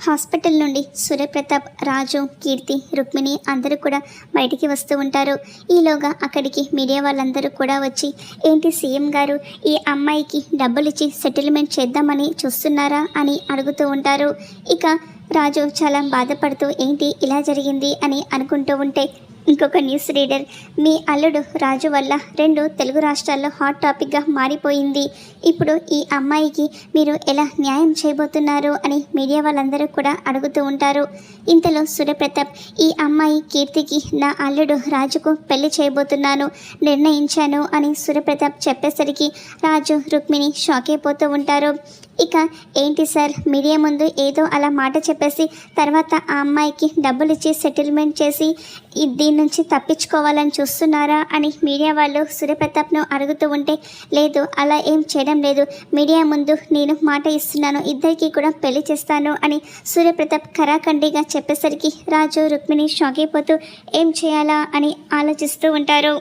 Hospital నుండి సూర్యప్రతాప్, రాజు, కీర్తి, రుక్మిణి అందరూ కూడా బయటికి వస్తూ ఉంటారు. ఈలోగా అక్కడికి మీడియా వాళ్ళందరూ కూడా వచ్చి, ఏంటి సీఎం గారు ఈ అమ్మాయికి డబ్బులు ఇచ్చి సెటిల్మెంట్ చేద్దామని చూస్తున్నారా అని అడుగుతూ ఉంటారు. ఇక రాజు చాలా బాధపడుతూ ఏంటి ఇలా జరిగింది అని అనుకుంటూ ఉంటే, ఇంకొక న్యూస్ రీడర్, మీ అల్లుడు రాజు వల్ల 2 తెలుగు రాష్ట్రాల్లో హాట్ టాపిక్గా మారిపోయింది. ఇప్పుడు ఈ అమ్మాయికి మీరు ఎలా న్యాయం చేయబోతున్నారు అని మీడియా వాళ్ళందరూ కూడా అడుగుతూ ఉంటారు. ఇంతలో సూర్యప్రతాప్, ఈ అమ్మాయి కీర్తికి నా అల్లుడు రాజుకు పెళ్లి చేయబోతున్నాను నిర్ణయించాను అని సూర్యప్రతాప్ చెప్పేసరికి రాజు, రుక్మిణి షాక్ అయిపోతూ ఉంటారు. ఇక ఏంటి సార్, మీడియా ముందు ఏదో అలా మాట చెప్పేసి తర్వాత ఆ అమ్మాయికి డబ్బులు ఇచ్చి సెటిల్మెంట్ చేసి దీని నుంచి తప్పించుకోవాలని చూస్తున్నారా అని మీడియా వాళ్ళు సూర్యప్రతాప్ను అడుగుతూ ఉంటే, లేదు అలా ఏం చేయడం లేదు, మీడియా ముందు నేను మాట ఇస్తున్నాను, ఇద్దరికీ కూడా పెళ్లి చేస్తాను అని సూర్యప్రతాప్ ఖరాఖండిగా చెప్పేసరికి రాజు, రుక్మిణి షాక్ అయిపోతూ ఏం చేయాలా అని ఆలోచిస్తూ ఉంటారు.